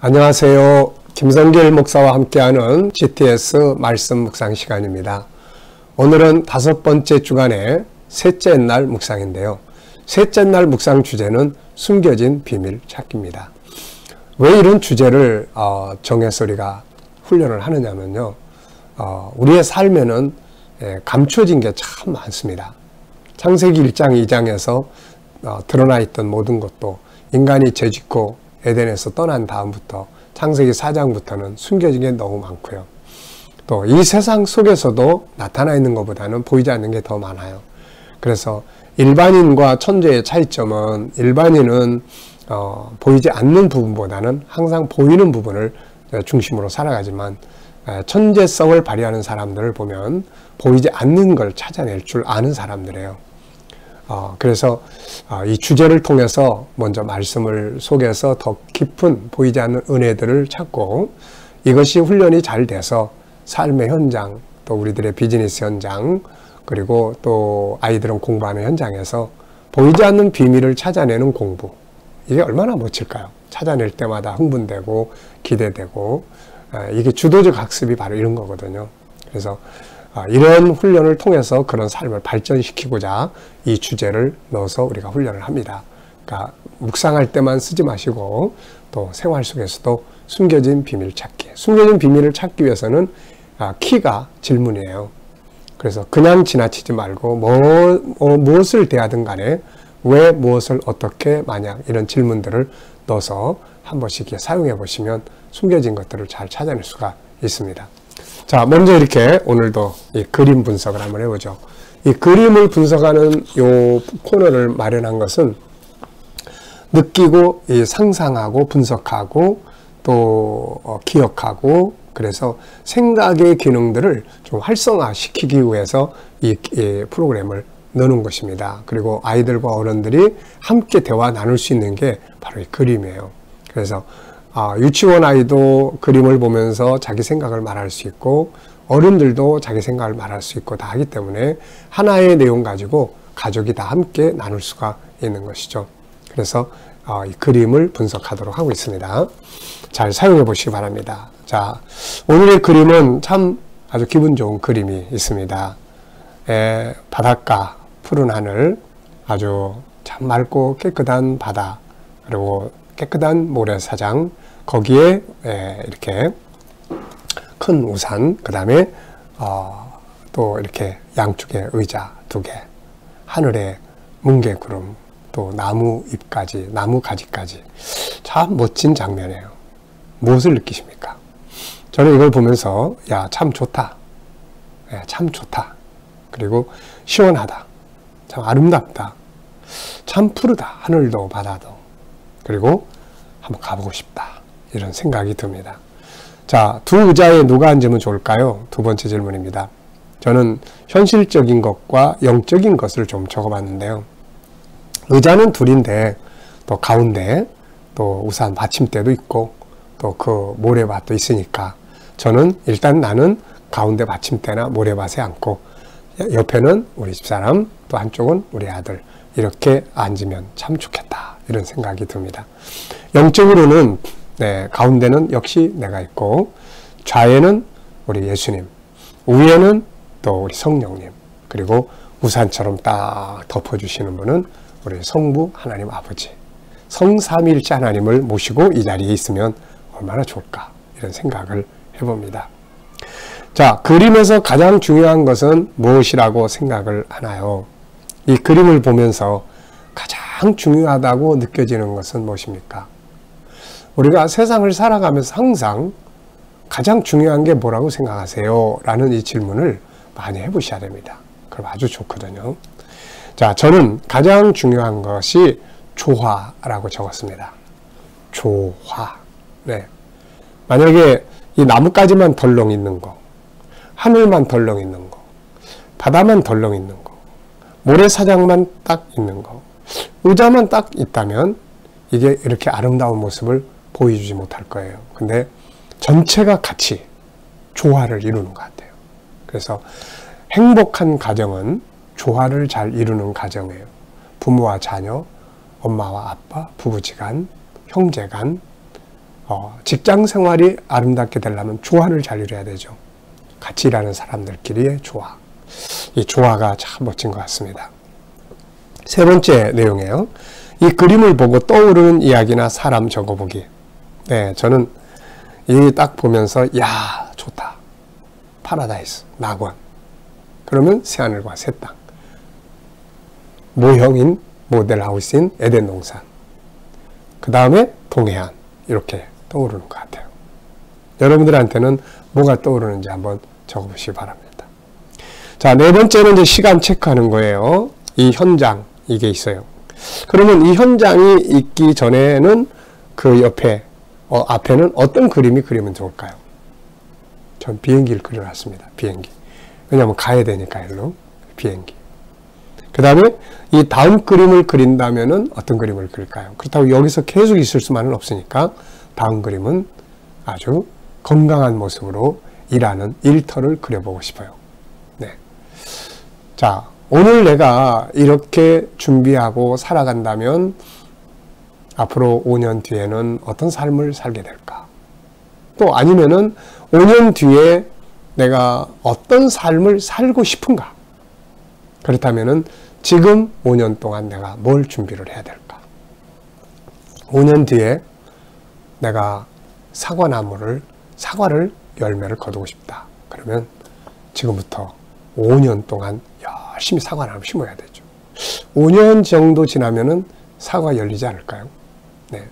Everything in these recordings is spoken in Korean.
안녕하세요. 김성길 목사와 함께하는 GTS 말씀 묵상 시간입니다. 오늘은 5번째 주간의 셋째 날 묵상인데요. 셋째 날 묵상 주제는 숨겨진 비밀 찾기입니다. 왜 이런 주제를 정해서 우리가 훈련을 하느냐면요. 우리의 삶에는 감춰진 게 참 많습니다. 창세기 1장, 2장에서 드러나 있던 모든 것도 인간이 죄짓고 에덴에서 떠난 다음부터 창세기 4장부터는 숨겨진 게 너무 많고요. 또 이 세상 속에서도 나타나 있는 것보다는 보이지 않는 게 더 많아요. 그래서 일반인과 천재의 차이점은 일반인은 보이지 않는 부분보다는 항상 보이는 부분을 중심으로 살아가지만 천재성을 발휘하는 사람들을 보면 보이지 않는 걸 찾아낼 줄 아는 사람들이에요. 그래서 이 주제를 통해서 먼저 말씀을 속에서 더 깊은 보이지 않는 은혜들을 찾고 이것이 훈련이 잘 돼서 삶의 현장, 또 우리들의 비즈니스 현장, 그리고 또 아이들은 공부하는 현장에서 보이지 않는 비밀을 찾아내는 공부, 이게 얼마나 멋질까요? 찾아낼 때마다 흥분되고 기대되고, 이게 주도적 학습이 바로 이런 거거든요. 그래서 이런 훈련을 통해서 그런 삶을 발전시키고자 이 주제를 넣어서 우리가 훈련을 합니다. 그러니까 묵상할 때만 쓰지 마시고 또 생활 속에서도 숨겨진 비밀 찾기. 숨겨진 비밀을 찾기 위해서는 키가 질문이에요. 그래서 그냥 지나치지 말고 무엇을 대하든 간에 왜, 무엇을, 어떻게, 만약 이런 질문들을 넣어서 한 번씩 사용해 보시면 숨겨진 것들을 잘 찾아낼 수가 있습니다. 자, 먼저 이렇게 오늘도 이 그림 분석을 한번 해보죠. 이 그림을 분석하는 요 코너를 마련한 것은 느끼고 상상하고 분석하고 또 기억하고, 그래서 생각의 기능들을 좀 활성화시키기 위해서 이 프로그램을 넣는 것입니다. 그리고 아이들과 어른들이 함께 대화 나눌 수 있는 게 바로 이 그림이에요. 그래서 유치원 아이도 그림을 보면서 자기 생각을 말할 수 있고 어른들도 자기 생각을 말할 수 있고 다 하기 때문에 하나의 내용 가지고 가족이 다 함께 나눌 수가 있는 것이죠. 그래서 이 그림을 분석하도록 하고 있습니다. 잘 사용해 보시기 바랍니다. 자, 오늘의 그림은 참 아주 기분 좋은 그림이 있습니다. 바닷가, 푸른 하늘, 아주 참 맑고 깨끗한 바다, 그리고 깨끗한 모래사장, 거기에 이렇게 큰 우산, 그 다음에 또 이렇게 양쪽에 의자 2개, 하늘에 뭉게구름, 또 나무 잎까지, 나무 가지까지, 참 멋진 장면이에요. 무엇을 느끼십니까? 저는 이걸 보면서 야, 참 좋다, 참 좋다, 그리고 시원하다, 참 아름답다, 참 푸르다, 하늘도 바다도, 그리고 한번 가보고 싶다, 이런 생각이 듭니다. 자, 두 의자에 누가 앉으면 좋을까요? 두 번째 질문입니다. 저는 현실적인 것과 영적인 것을 좀 적어봤는데요. 의자는 둘인데 또 가운데 또 우산 받침대도 있고 또 그 모래밭도 있으니까 저는 일단 나는 가운데 받침대나 모래밭에 앉고 옆에는 우리 집사람, 또 한쪽은 우리 아들, 이렇게 앉으면 참 좋겠다, 이런 생각이 듭니다. 영적으로는 가운데는 역시 내가 있고 좌에는 우리 예수님, 위에는 또 우리 성령님, 그리고 우산처럼 딱 덮어주시는 분은 우리 성부 하나님 아버지, 성삼위일체 하나님을 모시고 이 자리에 있으면 얼마나 좋을까, 이런 생각을 해봅니다. 자, 그림에서 가장 중요한 것은 무엇이라고 생각을 하나요? 이 그림을 보면서 가장 중요하다고 느껴지는 것은 무엇입니까? 우리가 세상을 살아가면서 항상 가장 중요한 게 뭐라고 생각하세요? 라는 이 질문을 많이 해보셔야 됩니다. 그럼 아주 좋거든요. 자, 저는 가장 중요한 것이 조화라고 적었습니다. 조화. 네. 만약에 이 나뭇가지만 덜렁 있는 거, 하늘만 덜렁 있는 거, 바다만 덜렁 있는 거, 모래사장만 딱 있는 거, 의자만 딱 있다면 이게 이렇게 아름다운 모습을 보여주지 못할 거예요. 근데 전체가 같이 조화를 이루는 것 같아요. 그래서 행복한 가정은 조화를 잘 이루는 가정이에요. 부모와 자녀, 엄마와 아빠, 부부지간, 형제간, 직장 생활이 아름답게 되려면 조화를 잘 이뤄야 되죠. 같이 일하는 사람들끼리의 조화. 이 조화가 참 멋진 것 같습니다. 세 번째 내용이에요. 이 그림을 보고 떠오르는 이야기나 사람 적어보기. 네, 저는 이 딱 보면서 야, 좋다. 파라다이스, 낙원. 그러면 새하늘과 새 땅. 모형인 모델하우스인 에덴 동산. 그 다음에 동해안. 이렇게 떠오르는 것 같아요. 여러분들한테는 뭐가 떠오르는지 한번 적어보시기 바랍니다. 자, 네 번째는 이제 시간 체크하는 거예요. 이 현장, 이게 있어요. 그러면 이 현장이 있기 전에는 그 옆에, 앞에는 어떤 그림이 그리면 좋을까요? 전 비행기를 그려놨습니다. 비행기. 왜냐하면 가야 되니까, 일로. 비행기. 그 다음에 이 다음 그림을 그린다면은 어떤 그림을 그릴까요? 그렇다고 여기서 계속 있을 수만은 없으니까 다음 그림은 아주 건강한 모습으로 일하는 일터를 그려보고 싶어요. 네. 자, 오늘 내가 이렇게 준비하고 살아간다면 앞으로 5년 뒤에는 어떤 삶을 살게 될까? 또 아니면은 5년 뒤에 내가 어떤 삶을 살고 싶은가? 그렇다면은 지금 5년 동안 내가 뭘 준비를 해야 될까? 5년 뒤에 내가 사과를 열매를 거두고 싶다. 그러면 지금부터 5년 동안 열심히 사과나무 심어야 되죠. 5년 정도 지나면은 사과 열리지 않을까요? 네.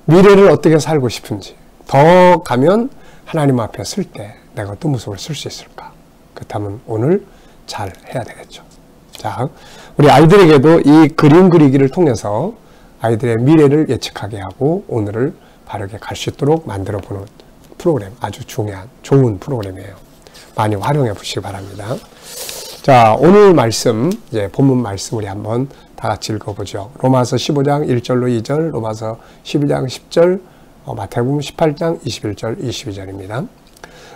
미래를 어떻게 살고 싶은지 더 가면 하나님 앞에 설 때 내가 어떤 모습을 쓸 수 있을까? 그렇다면 오늘 잘 해야 되겠죠. 자, 우리 아이들에게도 이 그림 그리기를 통해서 아이들의 미래를 예측하게 하고 오늘을 바르게 갈 수 있도록 만들어 보는 프로그램, 아주 중요한 좋은 프로그램이에요. 많이 활용해 보시기 바랍니다. 자, 오늘 말씀, 이제 본문 말씀 우리 한번 다 같이 읽어보죠. 로마서 15장 1절로 2절, 로마서 12장 10절, 마태복음 18장 21절, 22절입니다.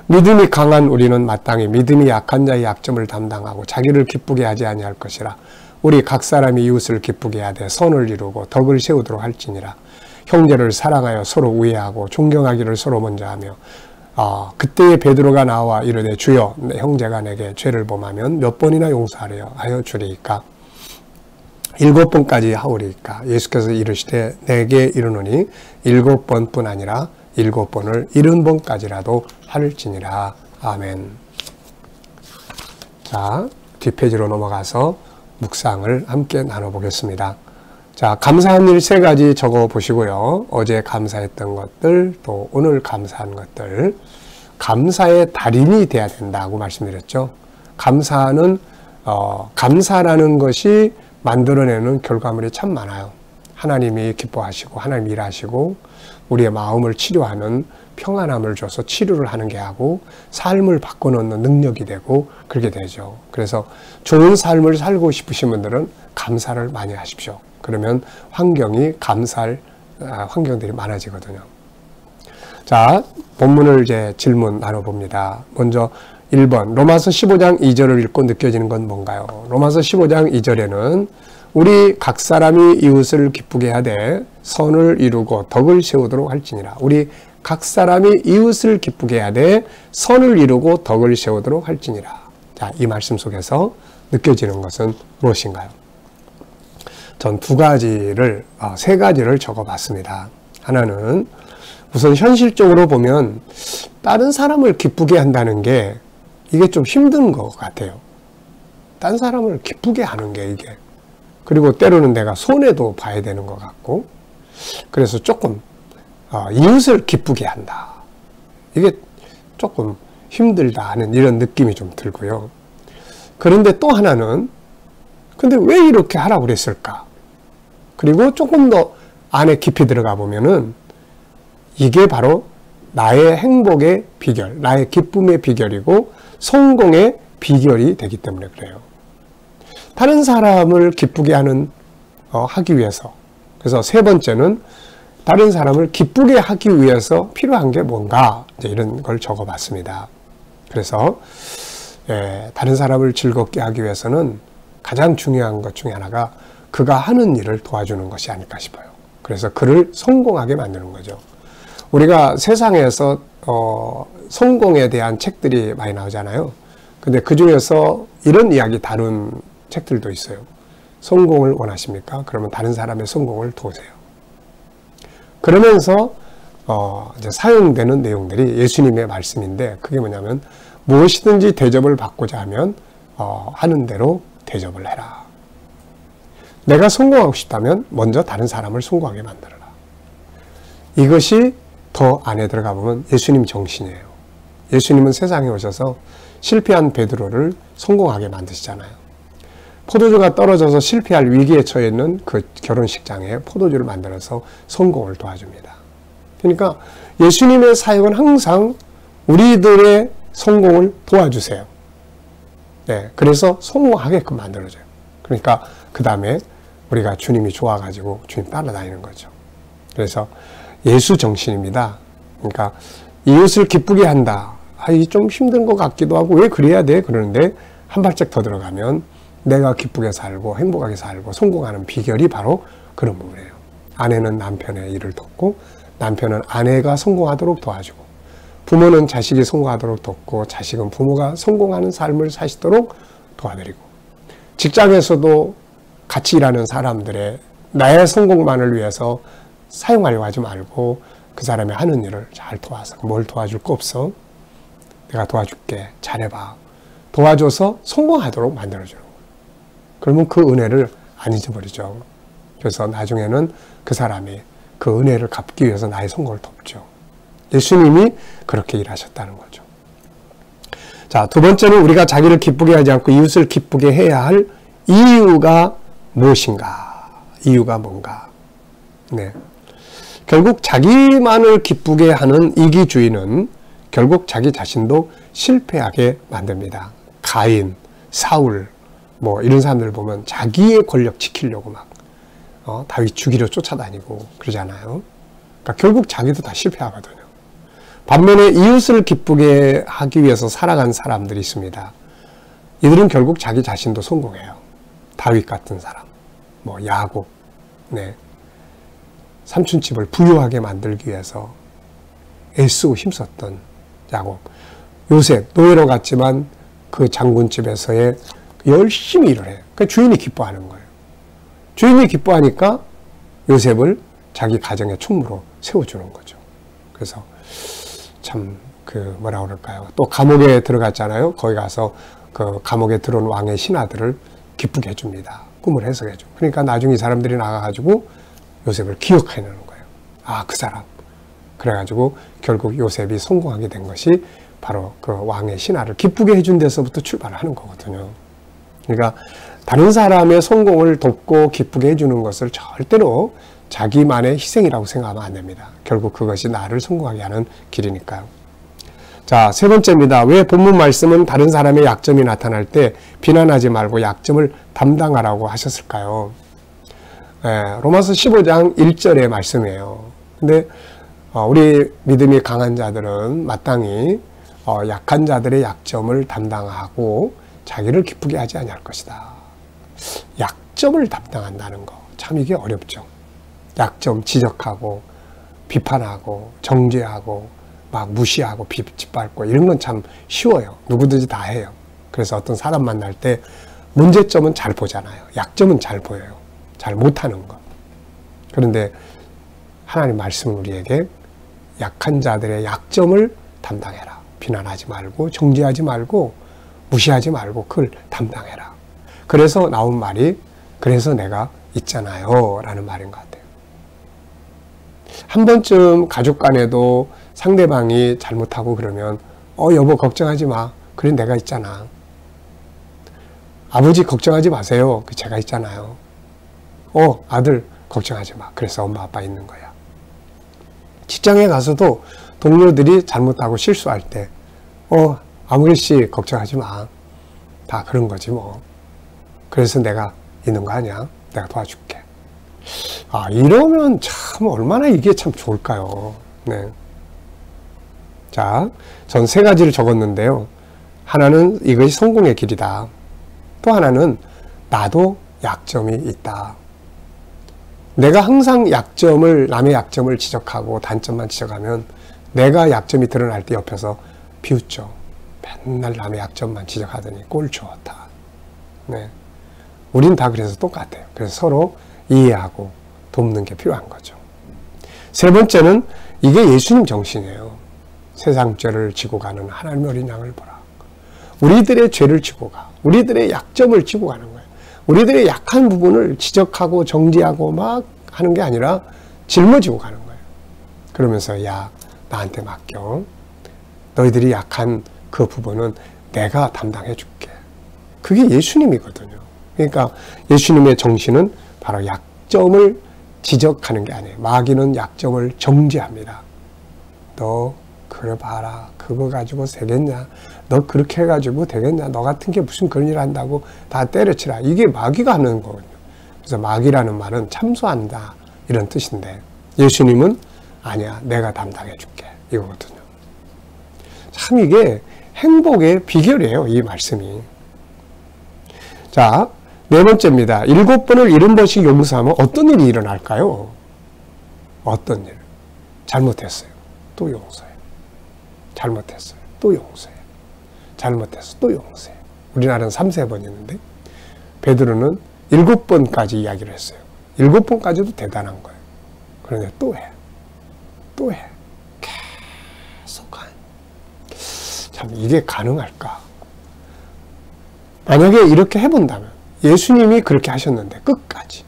믿음이 강한 우리는 마땅히 믿음이 약한 자의 약점을 담당하고 자기를 기쁘게 하지 아니할 것이라. 우리 각 사람이 이웃을 기쁘게 하되 선을 이루고 덕을 세우도록 할지니라. 형제를 사랑하여 서로 우애하고 존경하기를 서로 먼저 하며 그때에 베드로가 나와 이르되 주여 내 형제가 내게 죄를 범하면 몇 번이나 용서하려 하여 주리이까? 7번까지 하오리이까? 예수께서 이르시되 내게 이르노니 7번뿐 아니라 7번을 70번까지라도 할지니라. 아멘. 자, 뒷페이지로 넘어가서 묵상을 함께 나눠보겠습니다. 자, 감사한 일 3가지 적어 보시고요. 어제 감사했던 것들, 또 오늘 감사한 것들, 감사의 달인이 돼야 된다고 말씀드렸죠. 감사라는 것이 만들어내는 결과물이 참 많아요. 하나님이 기뻐하시고 하나님 일하시고 우리의 마음을 치료하는 평안함을 줘서 치료를 하는 게 하고 삶을 바꿔놓는 능력이 되고 그렇게 되죠. 그래서 좋은 삶을 살고 싶으신 분들은 감사를 많이 하십시오. 그러면 환경이 감사할 환경들이 많아지거든요. 자, 본문을 이제 질문 나눠봅니다. 먼저 1번 로마서 15장 2절을 읽고 느껴지는 건 뭔가요? 로마서 15장 2절에는 우리 각 사람이 이웃을 기쁘게 하되 선을 이루고 덕을 세우도록 할지니라. 우리 각 사람이 이웃을 기쁘게 하되 선을 이루고 덕을 세우도록 할지니라. 자, 이 말씀 속에서 느껴지는 것은 무엇인가요? 전 3가지를 적어봤습니다. 하나는 우선 현실적으로 보면 다른 사람을 기쁘게 한다는 게 이게 좀 힘든 것 같아요. 다른 사람을 기쁘게 하는 게 이게. 그리고 때로는 내가 손해도 봐야 되는 것 같고 그래서 조금 이웃을 기쁘게 한다. 이게 조금 힘들다 하는 이런 느낌이 좀 들고요. 그런데 또 하나는 근데 왜 이렇게 하라고 그랬을까? 그리고 조금 더 안에 깊이 들어가 보면은 이게 바로 나의 행복의 비결, 나의 기쁨의 비결이고 성공의 비결이 되기 때문에 그래요. 다른 사람을 기쁘게 하기 위해서. 그래서 3번째는 다른 사람을 기쁘게 하기 위해서 필요한 게 뭔가 이제 이런 걸 적어봤습니다. 그래서 다른 사람을 즐겁게 하기 위해서는 가장 중요한 것 중에 하나가 그가 하는 일을 도와주는 것이 아닐까 싶어요. 그래서 그를 성공하게 만드는 거죠. 우리가 세상에서 성공에 대한 책들이 많이 나오잖아요. 근데 그 중에서 이런 이야기 다룬 책들도 있어요. 성공을 원하십니까? 그러면 다른 사람의 성공을 도우세요. 그러면서 이제 사용되는 내용들이 예수님의 말씀인데, 그게 뭐냐면 무엇이든지 대접을 받고자 하면 하는 대로 대접을 해라. 내가 성공하고 싶다면 먼저 다른 사람을 성공하게 만들어라. 이것이 더 안에 들어가 보면 예수님 정신이에요. 예수님은 세상에 오셔서 실패한 베드로를 성공하게 만드시잖아요. 포도주가 떨어져서 실패할 위기에 처해 있는 그 결혼식장에 포도주를 만들어서 성공을 도와줍니다. 그러니까 예수님의 사역은 항상 우리들의 성공을 도와주세요. 네, 그래서 성공하게끔 만들어줘요. 그러니까 그 다음에 우리가 주님이 좋아가지고 주님 따라다니는 거죠. 그래서 예수 정신입니다. 그러니까 이웃을 기쁘게 한다. 좀 힘든 것 같기도 하고 왜 그래야 돼? 그러는데 한 발짝 더 들어가면 내가 기쁘게 살고 행복하게 살고 성공하는 비결이 바로 그런 부분이에요. 아내는 남편의 일을 돕고 남편은 아내가 성공하도록 도와주고 부모는 자식이 성공하도록 돕고 자식은 부모가 성공하는 삶을 사시도록 도와드리고 직장에서도 같이 일하는 사람들의 나의 성공만을 위해서 사용하려고 하지 말고 그 사람이 하는 일을 잘 도와서 뭘 도와줄 거 없어? 내가 도와줄게. 잘해봐. 도와줘서 성공하도록 만들어주는 거예요. 그러면 그 은혜를 안 잊어버리죠. 그래서 나중에는 그 사람이 그 은혜를 갚기 위해서 나의 성공을 돕죠. 예수님이 그렇게 일하셨다는 거죠. 자, 두 번째는 우리가 자기를 기쁘게 하지 않고 이웃을 기쁘게 해야 할 이유가 무엇인가? 이유가 뭔가? 네. 결국 자기만을 기쁘게 하는 이기주의는 결국 자기 자신도 실패하게 만듭니다. 가인, 사울, 이런 사람들 보면 자기의 권력 지키려고 막 다윗 죽이려 쫓아다니고 그러잖아요. 그러니까 결국 자기도 다 실패하거든요. 반면에 이웃을 기쁘게 하기 위해서 살아간 사람들이 있습니다. 이들은 결국 자기 자신도 성공해요. 다윗 같은 사람, 야곱, 네. 삼촌집을 부유하게 만들기 위해서 애쓰고 힘썼던 야곱, 요셉, 노예로 갔지만 그 장군집에서의 열심히 일을 해요. 그러니까 주인이 기뻐하는 거예요. 주인이 기뻐하니까 요셉을 자기 가정의 총무로 세워주는 거죠. 그래서 참 뭐라 그럴까요? 또 감옥에 들어갔잖아요. 거기 가서 그 감옥에 들어온 왕의 신하들을 기쁘게 해줍니다. 꿈을 해석해줘. 그러니까 나중에 이 사람들이 나가가지고 요셉을 기억해내는 거예요. 아, 그 사람. 그래가지고 결국 요셉이 성공하게 된 것이 바로 그 왕의 신하를 기쁘게 해준 데서부터 출발하는 거거든요. 그러니까 다른 사람의 성공을 돕고 기쁘게 해주는 것을 절대로 자기만의 희생이라고 생각하면 안 됩니다. 결국 그것이 나를 성공하게 하는 길이니까요. 자, 세 번째입니다. 왜 본문 말씀은 다른 사람의 약점이 나타날 때 비난하지 말고 약점을 담당하라고 하셨을까요? 로마서 15장 1절의 말씀이에요. 근데 우리 믿음이 강한 자들은 마땅히 약한 자들의 약점을 담당하고 자기를 기쁘게 하지 아니할 것이다. 약점을 담당한다는 거, 참 이게 어렵죠. 약점 지적하고 비판하고 정죄하고 막 무시하고 짓밟고 이런 건 참 쉬워요. 누구든지 다 해요. 그래서 어떤 사람 만날 때 문제점은 잘 보잖아요. 약점은 잘 보여요. 잘 못하는 것. 그런데 하나님 말씀은 우리에게 약한 자들의 약점을 담당해라. 비난하지 말고 정죄하지 말고 무시하지 말고 그걸 담당해라. 그래서 나온 말이 그래서 내가 있잖아요 라는 말인 것 같아요. 한 번쯤 가족 간에도 상대방이 잘못하고 그러면 여보 걱정하지 마. 그래 내가 있잖아. 아버지 걱정하지 마세요. 제가 있잖아요. 아들 걱정하지 마. 그래서 엄마 아빠 있는 거야. 직장에 가서도 동료들이 잘못하고 실수할 때 아무리씨 걱정하지 마. 다 그런 거지 뭐. 그래서 내가 있는 거 아니야. 내가 도와줄게. 이러면 참 얼마나 이게 참 좋을까요. 네. 자, 전 세 가지를 적었는데요. 하나는 이것이 성공의 길이다. 또 하나는 나도 약점이 있다. 내가 항상 남의 약점을 지적하고 단점만 지적하면 내가 약점이 드러날 때 옆에서 비웃죠. 맨날 남의 약점만 지적하더니 꼴 좋다. 네. 우린 다 그래서 똑같아요. 그래서 서로 이해하고 돕는 게 필요한 거죠. 세 번째는 이게 예수님 정신이에요. 세상 죄를 지고 가는 하나님의 어린 양을 보라. 우리들의 죄를 지고 가. 우리들의 약점을 지고 가는 거예요. 우리들의 약한 부분을 지적하고 정지하고 막 하는 게 아니라 짊어지고 가는 거예요. 그러면서 야, 나한테 맡겨. 너희들이 약한 그 부분은 내가 담당해 줄게. 그게 예수님이거든요. 그러니까 예수님의 정신은 바로 약점을 지적하는 게 아니에요. 마귀는 약점을 정지합니다. 너 그래 봐라. 그거 가지고 되겠냐? 너 그렇게 해가지고 되겠냐? 너 같은 게 무슨 그런 일 한다고 다 때려치라. 이게 마귀가 하는 거거든요. 그래서 마귀라는 말은 참소한다 이런 뜻인데 예수님은 아니야. 내가 담당해 줄게. 이거거든요. 참 이게 행복의 비결이에요. 이 말씀이. 자, 네 번째입니다. 7번을 70번씩 용서하면 어떤 일이 일어날까요? 어떤 일? 잘못했어요. 또 용서해. 잘못했어요. 또 용서해. 잘못했어. 또 용서해. 우리나라는 3-4번 있는데 베드로는 7번까지 이야기를 했어요. 7번까지도 대단한 거예요. 그런데 또 해. 또 해. 계속 참 이게 가능할까? 만약에 이렇게 해본다면 예수님이 그렇게 하셨는데 끝까지.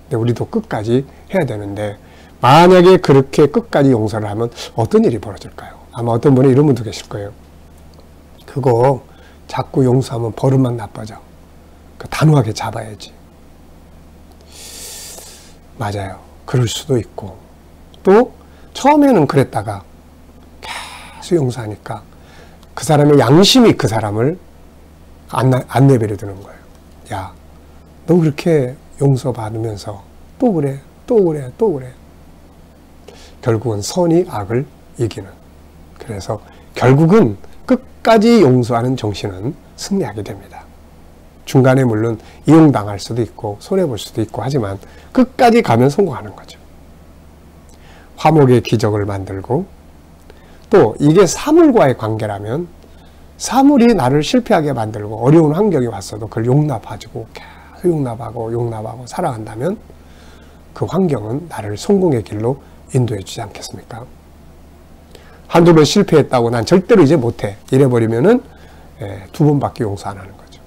근데 우리도 끝까지 해야 되는데 만약에 그렇게 끝까지 용서를 하면 어떤 일이 벌어질까요? 아마 어떤 분이 이런 분도 계실 거예요. 그거 자꾸 용서하면 버릇만 나빠져. 단호하게 잡아야지. 맞아요. 그럴 수도 있고 또 처음에는 그랬다가 계속 용서하니까 그 사람의 양심이 그 사람을 안 내버려 두는 거예요. 야, 너 그렇게 용서받으면서 또 그래, 또 그래, 또 그래. 결국은 선이 악을 이기는. 그래서 결국은 끝까지 용서하는 정신은 승리하게 됩니다. 중간에 물론 이용당할 수도 있고 손해볼 수도 있고 하지만 끝까지 가면 성공하는 거죠. 화목의 기적을 만들고 또 이게 사물과의 관계라면 사물이 나를 실패하게 만들고 어려운 환경이 왔어도 그걸 용납하고 계속 용납하고 살아간다면 그 환경은 나를 성공의 길로 인도해 주지 않겠습니까? 한두 번 실패했다고 난 절대로 이제 못해 이래버리면은 2번밖에 용서 안 하는 거죠.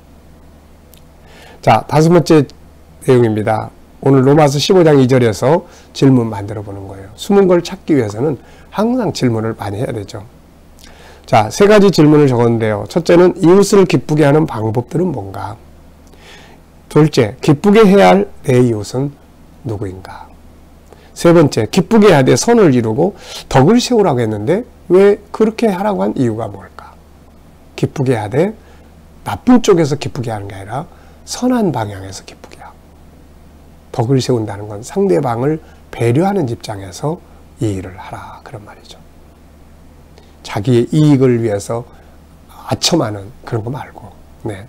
자, 5번째 내용입니다. 오늘 로마서 15장 2절에서 질문 만들어 보는 거예요. 숨은 걸 찾기 위해서는 항상 질문을 많이 해야 되죠. 자, 3가지 질문을 적었는데요. 첫째는 이웃을 기쁘게 하는 방법들은 뭔가? 둘째, 기쁘게 해야 할 내 이웃은 누구인가? 세 번째, 기쁘게 해야 돼 선을 이루고 덕을 세우라고 했는데 왜 그렇게 하라고 한 이유가 뭘까? 기쁘게 해야 돼 나쁜 쪽에서 기쁘게 하는 게 아니라 선한 방향에서 기쁘게 하고 덕을 세운다는 건 상대방을 배려하는 입장에서 이 일을 하라 그런 말이죠. 자기의 이익을 위해서 아첨하는 그런 거 말고. 네.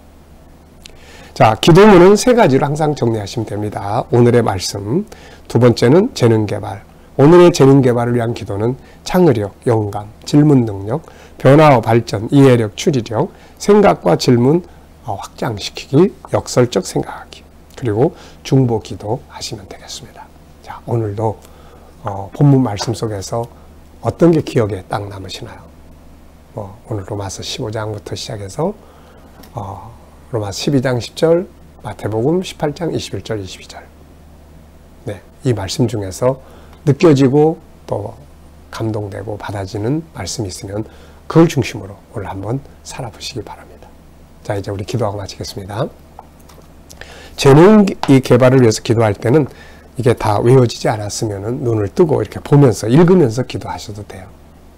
자, 기도문은 3가지로 항상 정리하시면 됩니다. 오늘의 말씀, 2번째는 재능개발. 오늘의 재능개발을 위한 기도는 창의력, 영감, 질문 능력, 변화와 발전, 이해력, 추리력, 생각과 질문 확장시키기, 역설적 생각하기, 그리고 중보기도 하시면 되겠습니다. 자, 오늘도 본문 말씀 속에서 어떤 게 기억에 딱 남으시나요? 오늘 로마서 15장부터 시작해서 로마서 12장 10절, 마태복음 18장 21절, 22절. 네, 이 말씀 중에서 느껴지고 또 감동되고 받아지는 말씀이 있으면 그걸 중심으로 오늘 한번 살아보시기 바랍니다. 자, 이제 우리 기도하고 마치겠습니다. 재능 이 개발을 위해서 기도할 때는 이게 다 외워지지 않았으면 눈을 뜨고 이렇게 보면서 읽으면서 기도하셔도 돼요.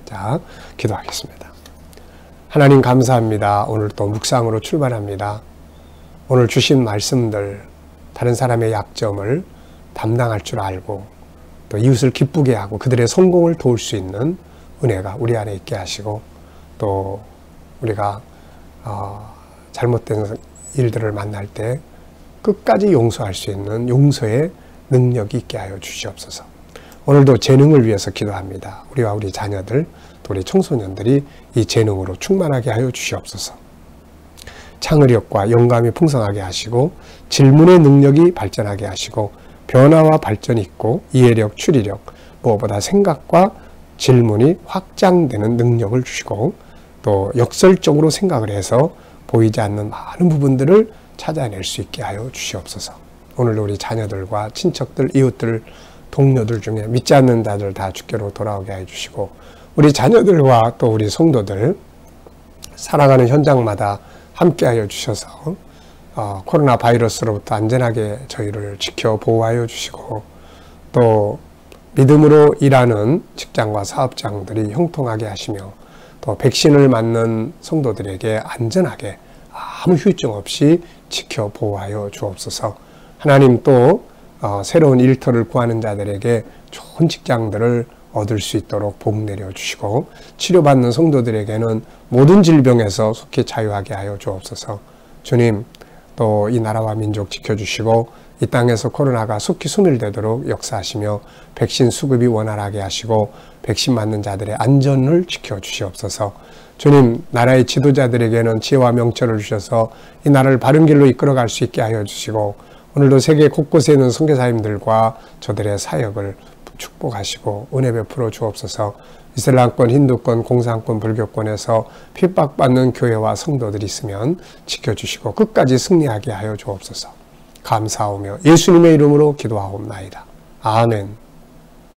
자, 기도하겠습니다. 하나님 감사합니다. 오늘 또 묵상으로 출발합니다. 오늘 주신 말씀들, 다른 사람의 약점을 담당할 줄 알고 또 이웃을 기쁘게 하고 그들의 성공을 도울 수 있는 은혜가 우리 안에 있게 하시고 또 우리가 잘못된 일들을 만날 때 끝까지 용서할 수 있는 용서의 능력이 있게 하여 주시옵소서. 오늘도 재능을 위해서 기도합니다. 우리와 우리 자녀들, 또 우리 청소년들이 이 재능으로 충만하게 하여 주시옵소서. 창의력과 영감이 풍성하게 하시고 질문의 능력이 발전하게 하시고 변화와 발전이 있고 이해력, 추리력, 무엇보다 생각과 질문이 확장되는 능력을 주시고 또 역설적으로 생각을 해서 보이지 않는 많은 부분들을 찾아낼 수 있게 하여 주시옵소서. 오늘도 우리 자녀들과 친척들, 이웃들, 동료들 중에 믿지 않는 자들 다 주께로 돌아오게 해 주시고 우리 자녀들과 또 우리 성도들 살아가는 현장마다 함께하여 주셔서 코로나 바이러스로부터 안전하게 저희를 지켜 보호하여 주시고 또 믿음으로 일하는 직장과 사업장들이 형통하게 하시며 또 백신을 맞는 성도들에게 안전하게 아무 후유증 없이 지켜 보호하여 주옵소서. 하나님 또 새로운 일터를 구하는 자들에게 좋은 직장들을 얻을 수 있도록 복 내려주시고 치료받는 성도들에게는 모든 질병에서 속히 자유하게 하여 주옵소서. 주님, 또 이 나라와 민족 지켜주시고 이 땅에서 코로나가 속히 소멸되도록 역사하시며 백신 수급이 원활하게 하시고 백신 맞는 자들의 안전을 지켜주시옵소서. 주님, 나라의 지도자들에게는 지혜와 명철을 주셔서 이 나라를 바른 길로 이끌어갈 수 있게 하여 주시고 오늘도 세계 곳곳에 있는 선교사님들과 저들의 사역을 축복하시고 은혜 베풀어 주옵소서. 이슬람권, 힌두권, 공산권, 불교권에서 핍박받는 교회와 성도들이 있으면 지켜주시고 끝까지 승리하게 하여 주옵소서. 감사하며 예수님의 이름으로 기도하옵나이다. 아멘.